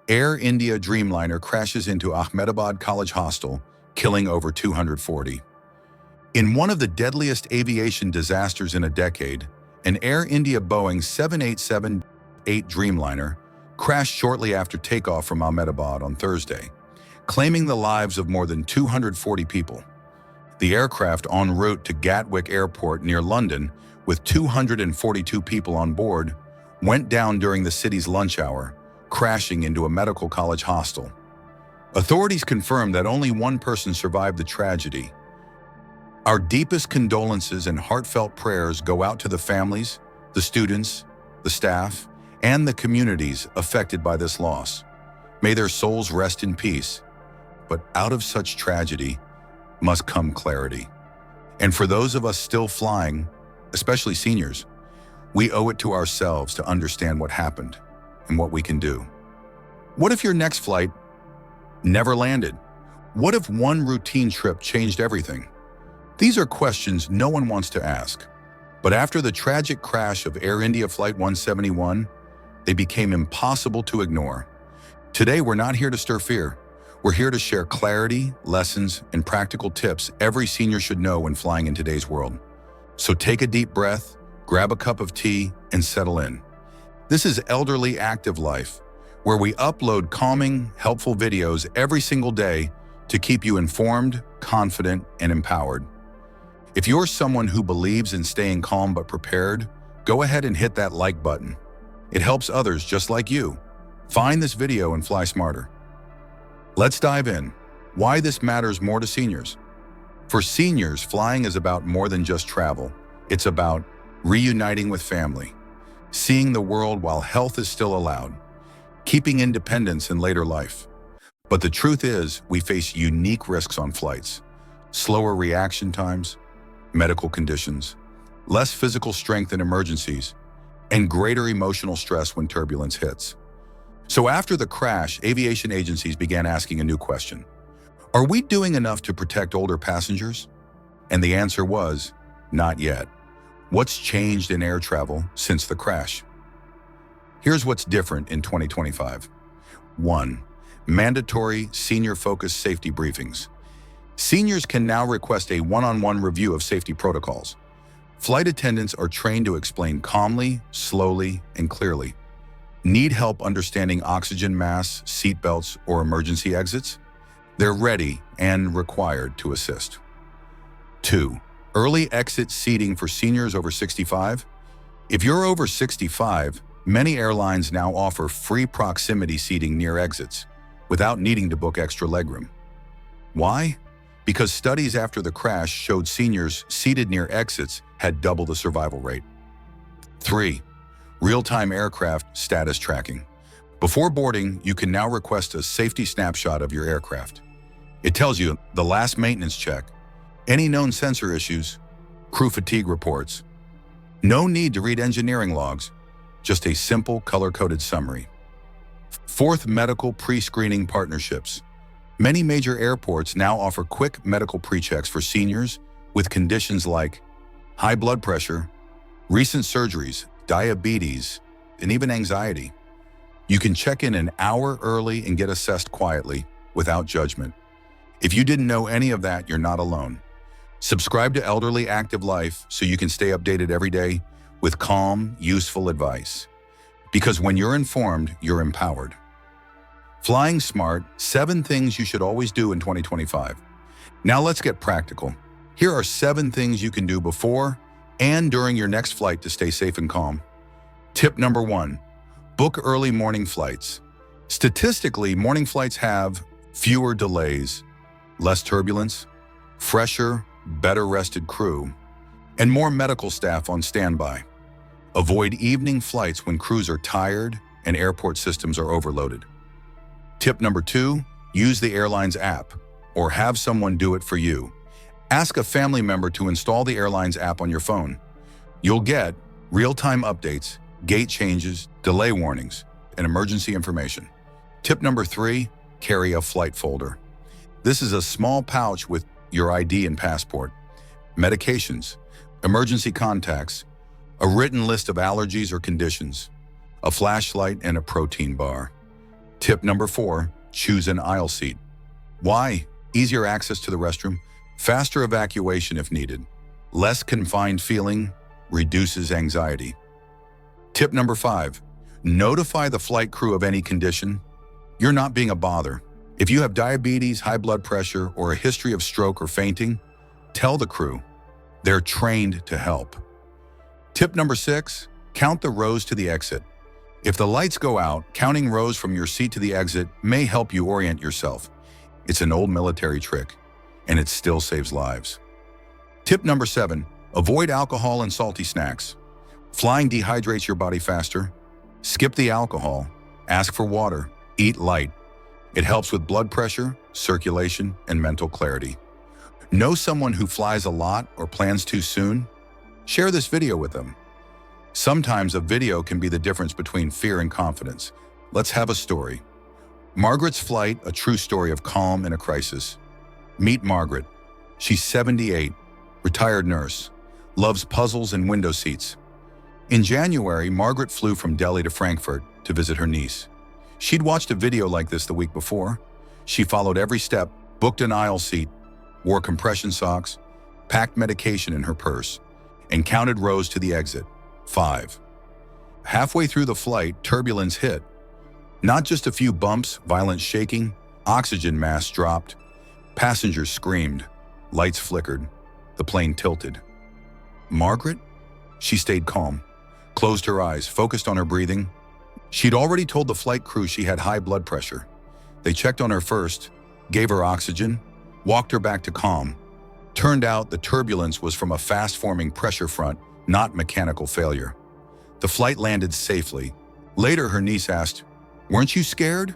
Air India Dreamliner crashes into Ahmadabad College Hostel, killing over 240. In one of the deadliest aviation disasters in a decade, an Air India Boeing 787-8 Dreamliner crashed shortly after takeoff from Ahmedabad on Thursday, claiming the lives of more than 240 people. The aircraft, en route to Gatwick Airport near London with 242 people on board, went down during the city's lunch hour, crashing into a medical college hostel. Authorities confirmed that only one person survived the tragedy. Our deepest condolences and heartfelt prayers go out to the families, the students, the staff, and the communities affected by this loss. May their souls rest in peace. But out of such tragedy must come clarity. And for those of us still flying, especially seniors, we owe it to ourselves to understand what happened and what we can do. What if your next flight never landed? What if one routine trip changed everything? These are questions no one wants to ask. But after the tragic crash of Air India Flight 171, they became impossible to ignore. Today, we're not here to stir fear. We're here to share clarity, lessons, and practical tips every senior should know when flying in today's world. So take a deep breath, grab a cup of tea, and settle in. This is Elderly Active Life, where we upload calming, helpful videos every single day to keep you informed, confident, and empowered. If you're someone who believes in staying calm but prepared, go ahead and hit that like button. It helps others just like you find this video and fly smarter. Let's dive in. Why this matters more to seniors. For seniors, flying is about more than just travel. It's about reuniting with family, seeing the world while health is still allowed, keeping independence in later life. But the truth is, we face unique risks on flights: slower reaction times, medical conditions, less physical strength in emergencies, and greater emotional stress when turbulence hits. So after the crash, aviation agencies began asking a new question. Are we doing enough to protect older passengers? And the answer was, not yet. What's changed in air travel since the crash? Here's what's different in 2025. 1. Mandatory senior-focused safety briefings. Seniors can now request a one-on-one review of safety protocols. Flight attendants are trained to explain calmly, slowly, and clearly. Need help understanding oxygen masks, seatbelts, or emergency exits? They're ready and required to assist. 2. Early exit seating for seniors over 65. If you're over 65, many airlines now offer free proximity seating near exits without needing to book extra legroom. Why? Because studies after the crash showed seniors seated near exits had double the survival rate. 3. Real-time aircraft status tracking. Before boarding, you can now request a safety snapshot of your aircraft. It tells you the last maintenance check, any known sensor issues, crew fatigue reports. No need to read engineering logs, just a simple color-coded summary. 4th, medical pre-screening partnerships. Many major airports now offer quick medical pre-checks for seniors with conditions like high blood pressure, recent surgeries, diabetes, and even anxiety. You can check in an hour early and get assessed quietly, without judgment. If you didn't know any of that, you're not alone. Subscribe to Elderly Active Life so you can stay updated every day with calm, useful advice. Because when you're informed, you're empowered. Flying smart, 7 things you should always do in 2025. Now let's get practical. Here are 7 things you can do before and during your next flight to stay safe and calm. Tip number 1, book early morning flights. Statistically, morning flights have fewer delays, less turbulence, fresher, better rested crew, and more medical staff on standby. Avoid evening flights when crews are tired and airport systems are overloaded. Tip number 2, use the airline's app or have someone do it for you. Ask a family member to install the airline's app on your phone. You'll get real-time updates, gate changes, delay warnings, and emergency information. Tip number 3, carry a flight folder. This is a small pouch with your ID and passport, medications, emergency contacts, a written list of allergies or conditions, a flashlight, and a protein bar. Tip number 4, choose an aisle seat. Why? Easier access to the restroom, faster evacuation if needed, less confined feeling, reduces anxiety. Tip number 5, notify the flight crew of any condition. You're not being a bother. If you have diabetes, high blood pressure, or a history of stroke or fainting, tell the crew. They're trained to help. Tip number 6, count the rows to the exit. If the lights go out, counting rows from your seat to the exit may help you orient yourself. It's an old military trick, and it still saves lives. Tip number 7, avoid alcohol and salty snacks. Flying dehydrates your body faster. Skip the alcohol, ask for water, eat light. It helps with blood pressure, circulation, and mental clarity. Know someone who flies a lot or plans too soon? Share this video with them. Sometimes a video can be the difference between fear and confidence. Let's have a story. Margaret's flight, a true story of calm in a crisis. Meet Margaret. She's 78, retired nurse, loves puzzles and window seats. In January, Margaret flew from Delhi to Frankfurt to visit her niece. She'd watched a video like this the week before. She followed every step, booked an aisle seat, wore compression socks, packed medication in her purse, and counted rows to the exit. 5. Halfway through the flight, turbulence hit. Not just a few bumps, violent shaking, oxygen masks dropped, passengers screamed, lights flickered, the plane tilted. Margaret? She stayed calm, closed her eyes, focused on her breathing. She'd already told the flight crew she had high blood pressure. They checked on her first, gave her oxygen, walked her back to calm. Turned out the turbulence was from a fast-forming pressure front, not mechanical failure. The flight landed safely. Later, her niece asked, "Weren't you scared?"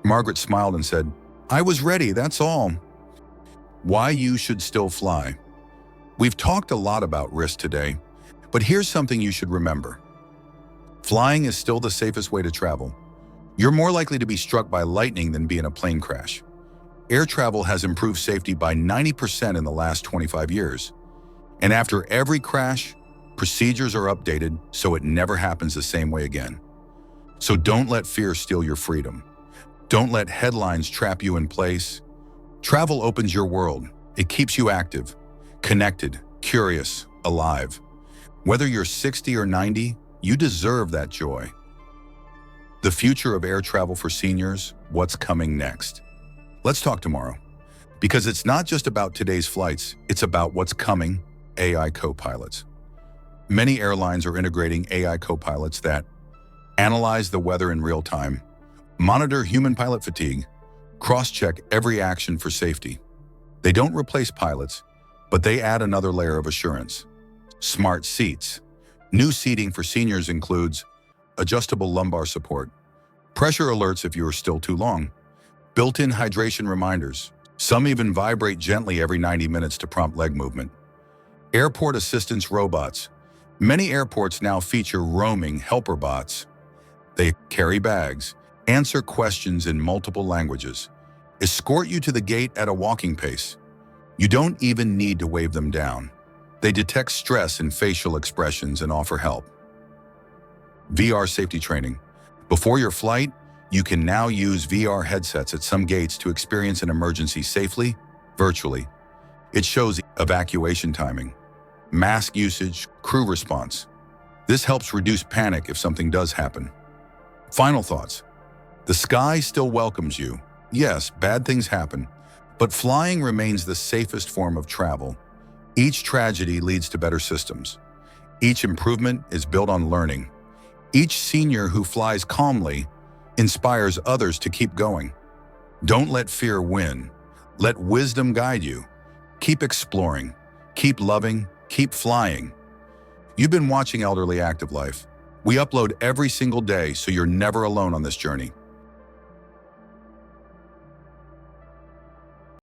Margaret smiled and said, "I was ready, that's all." Why you should still fly. We've talked a lot about risk today, but here's something you should remember. Flying is still the safest way to travel. You're more likely to be struck by lightning than be in a plane crash. Air travel has improved safety by 90% in the last 25 years. And after every crash, procedures are updated so it never happens the same way again. So don't let fear steal your freedom. Don't let headlines trap you in place. Travel opens your world. It keeps you active, connected, curious, alive. Whether you're 60 or 90, you deserve that joy. The future of air travel for seniors, what's coming next? Let's talk tomorrow. Because it's not just about today's flights, it's about what's coming, AI co-pilots. Many airlines are integrating AI co-pilots that analyze the weather in real time, monitor human pilot fatigue, cross-check every action for safety. They don't replace pilots, but they add another layer of assurance. Smart seats. New seating for seniors includes adjustable lumbar support, pressure alerts if you are still too long, built-in hydration reminders. Some even vibrate gently every 90 minutes to prompt leg movement. Airport assistance robots. Many airports now feature roaming helper bots. They carry bags, answer questions in multiple languages, escort you to the gate at a walking pace. You don't even need to wave them down. They detect stress and facial expressions and offer help. VR safety training. Before your flight, you can now use VR headsets at some gates to experience an emergency safely, virtually. It shows evacuation timing, mask usage, crew response. This helps reduce panic if something does happen. Final thoughts. The sky still welcomes you. Yes, bad things happen, but flying remains the safest form of travel. Each tragedy leads to better systems. Each improvement is built on learning. Each senior who flies calmly inspires others to keep going. Don't let fear win. Let wisdom guide you. Keep exploring, keep loving, keep flying. You've been watching Elderly Active Life. We upload every single day, so you're never alone on this journey.